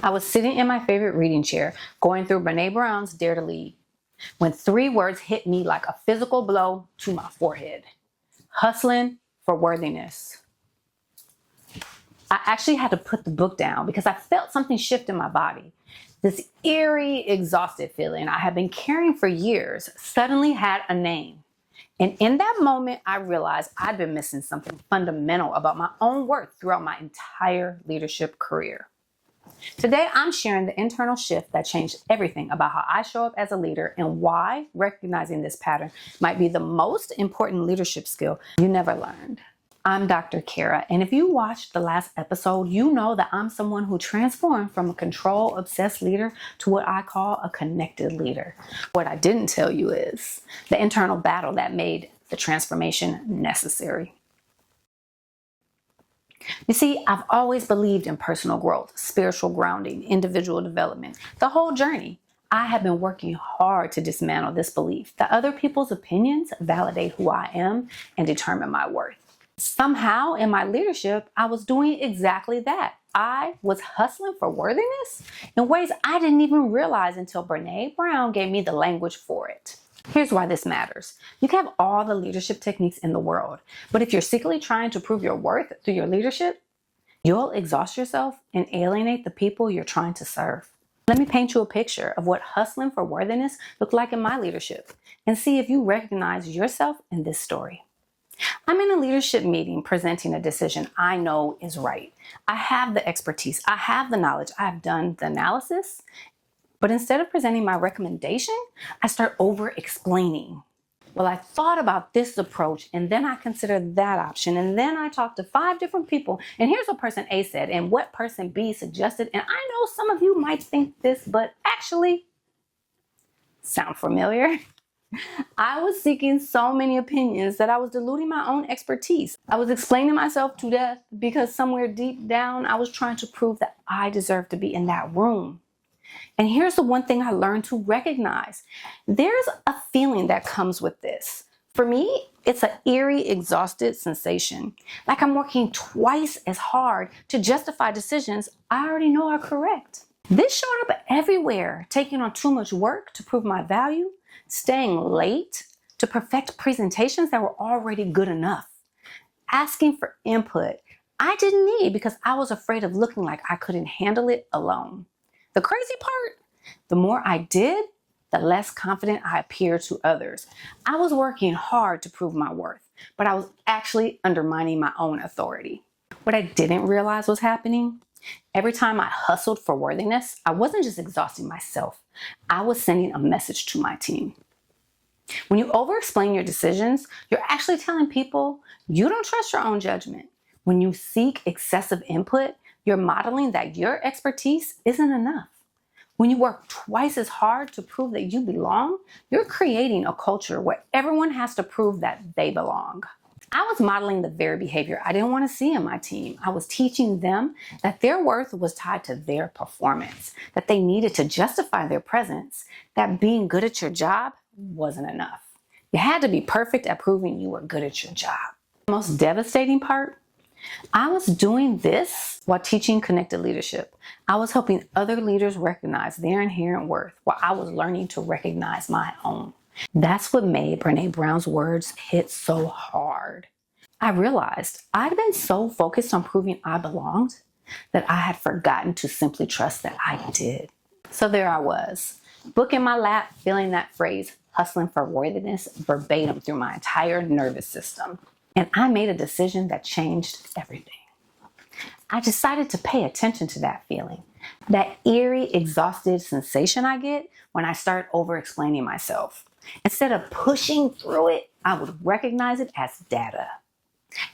I was sitting in my favorite reading chair, going through Brené Brown's Dare to Lead, when 3 words hit me like a physical blow to my forehead. Hustling for worthiness. I actually had to put the book down because I felt something shift in my body. This eerie, exhausted feeling I had been carrying for years suddenly had a name. And in that moment, I realized I'd been missing something fundamental about my own worth throughout my entire leadership career. Today, I'm sharing the internal shift that changed everything about how I show up as a leader and why recognizing this pattern might be the most important leadership skill you never learned. I'm Dr. Cara, and if you watched the last episode, you know that I'm someone who transformed from a control-obsessed leader to what I call a connected leader. What I didn't tell you is the internal battle that made the transformation necessary. You see, I've always believed in personal growth, spiritual grounding, individual development, the whole journey. I have been working hard to dismantle this belief that other people's opinions validate who I am and determine my worth. Somehow in my leadership, I was doing exactly that. I was hustling for worthiness in ways I didn't even realize until Brené Brown gave me the language for it. Here's why this matters. You can have all the leadership techniques in the world, but if you're secretly trying to prove your worth through your leadership, you'll exhaust yourself and alienate the people you're trying to serve. Let me paint you a picture of what hustling for worthiness looked like in my leadership and see if you recognize yourself in this story. I'm in a leadership meeting presenting a decision I know is right. I have the expertise, I have the knowledge, I've done the analysis, but instead of presenting my recommendation, I start over-explaining. Well, I thought about this approach, and then I considered that option, and then I talked to 5 different people, and here's what person A said, and what person B suggested, and I know some of you might think this, but actually, sound familiar? I was seeking so many opinions that I was diluting my own expertise. I was explaining myself to death because somewhere deep down, I was trying to prove that I deserved to be in that room. And here's the one thing I learned to recognize. There's a feeling that comes with this. For me, it's an eerie, exhausted sensation. Like I'm working twice as hard to justify decisions I already know are correct. This showed up everywhere, taking on too much work to prove my value, staying late to perfect presentations that were already good enough, asking for input I didn't need because I was afraid of looking like I couldn't handle it alone. The crazy part, the more I did, the less confident I appeared to others. I was working hard to prove my worth, but I was actually undermining my own authority. What I didn't realize was happening, every time I hustled for worthiness, I wasn't just exhausting myself. I was sending a message to my team. When you over-explain your decisions, you're actually telling people you don't trust your own judgment. When you seek excessive input, you're modeling that your expertise isn't enough. When you work twice as hard to prove that you belong, you're creating a culture where everyone has to prove that they belong. I was modeling the very behavior I didn't want to see in my team. I was teaching them that their worth was tied to their performance, that they needed to justify their presence, that being good at your job wasn't enough. You had to be perfect at proving you were good at your job. The most devastating part, I was doing this while teaching connected leadership. I was helping other leaders recognize their inherent worth while I was learning to recognize my own. That's what made Brené Brown's words hit so hard. I realized I'd been so focused on proving I belonged that I had forgotten to simply trust that I did. So there I was, book in my lap, feeling that phrase, hustling for worthiness, verbatim through my entire nervous system. And I made a decision that changed everything. I decided to pay attention to that feeling, that eerie, exhausted sensation I get when I start over-explaining myself. Instead of pushing through it, I would recognize it as data.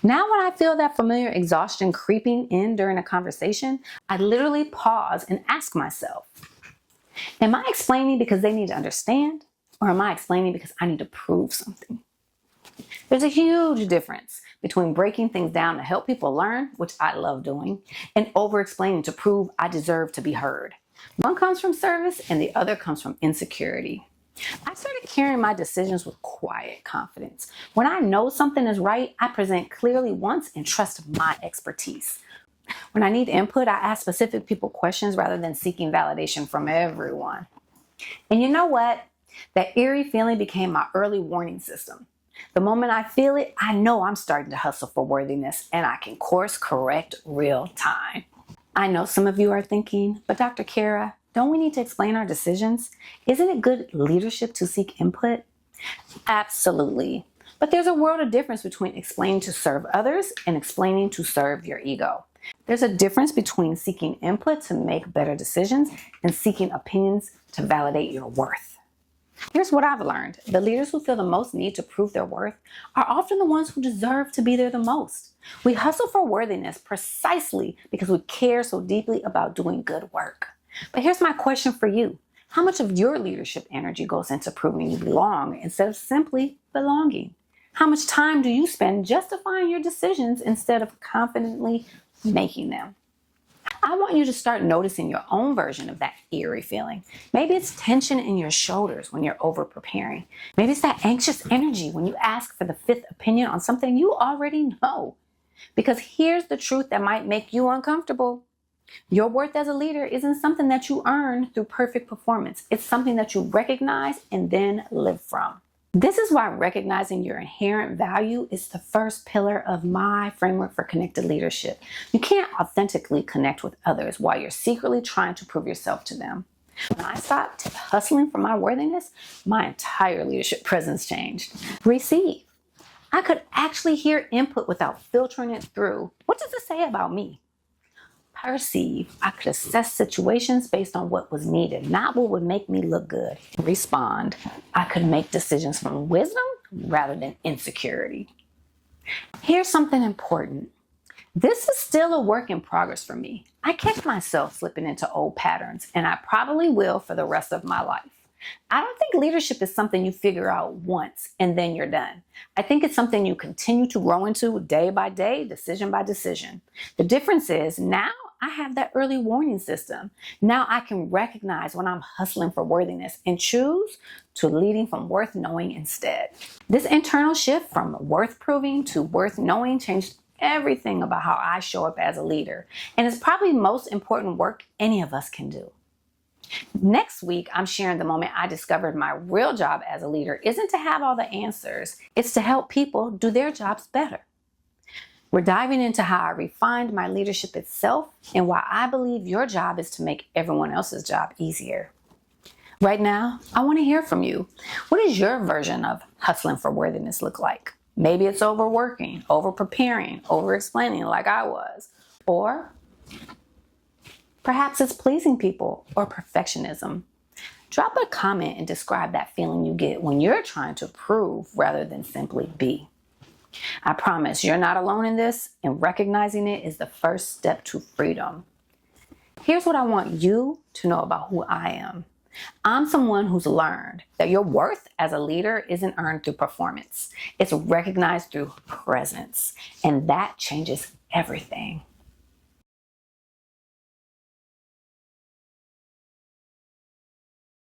Now when I feel that familiar exhaustion creeping in during a conversation, I literally pause and ask myself, am I explaining because they need to understand? Or am I explaining because I need to prove something? There's a huge difference between breaking things down to help people learn, which I love doing, and over-explaining to prove I deserve to be heard. One comes from service and the other comes from insecurity. I started carrying my decisions with quiet confidence. When I know something is right, I present clearly once and trust my expertise. When I need input, I ask specific people questions rather than seeking validation from everyone. And you know what? That eerie feeling became my early warning system. The moment I feel it, I know I'm starting to hustle for worthiness, and I can course correct real time. I know some of you are thinking, but Dr. Cara, don't we need to explain our decisions? Isn't it good leadership to seek input? Absolutely. But there's a world of difference between explaining to serve others and explaining to serve your ego. There's a difference between seeking input to make better decisions and seeking opinions to validate your worth. Here's what I've learned. The leaders who feel the most need to prove their worth are often the ones who deserve to be there the most. We hustle for worthiness precisely because we care so deeply about doing good work. But here's my question for you. How much of your leadership energy goes into proving you belong instead of simply belonging? How much time do you spend justifying your decisions instead of confidently making them? I want you to start noticing your own version of that eerie feeling. Maybe it's tension in your shoulders when you're over preparing. Maybe it's that anxious energy when you ask for the fifth opinion on something you already know. Because here's the truth that might make you uncomfortable. Your worth as a leader isn't something that you earn through perfect performance. It's something that you recognize and then live from. This is why recognizing your inherent value is the first pillar of my framework for connected leadership. You can't authentically connect with others while you're secretly trying to prove yourself to them. When I stopped hustling for my worthiness, my entire leadership presence changed. Receive. I could actually hear input without filtering it through. What does it say about me? Perceive. I could assess situations based on what was needed, not what would make me look good. Respond. I could make decisions from wisdom rather than insecurity. Here's something important. This is still a work in progress for me. I catch myself slipping into old patterns, and I probably will for the rest of my life. I don't think leadership is something you figure out once and then you're done. I think it's something you continue to grow into day by day, decision by decision. The difference is now I have that early warning system. Now I can recognize when I'm hustling for worthiness and choose to leading from worth knowing instead. This internal shift from worth proving to worth knowing changed everything about how I show up as a leader. And it's probably the most important work any of us can do. Next week, I'm sharing the moment I discovered my real job as a leader isn't to have all the answers. It's to help people do their jobs better. We're diving into how I refined my leadership itself and why I believe your job is to make everyone else's job easier. Right now, I want to hear from you. What does your version of hustling for worthiness look like? Maybe it's overworking, over-preparing, over-explaining like I was. Or perhaps it's pleasing people or perfectionism. Drop a comment and describe that feeling you get when you're trying to prove rather than simply be. I promise you're not alone in this, and recognizing it is the first step to freedom. Here's what I want you to know about who I am. I'm someone who's learned that your worth as a leader isn't earned through performance. It's recognized through presence, and that changes everything.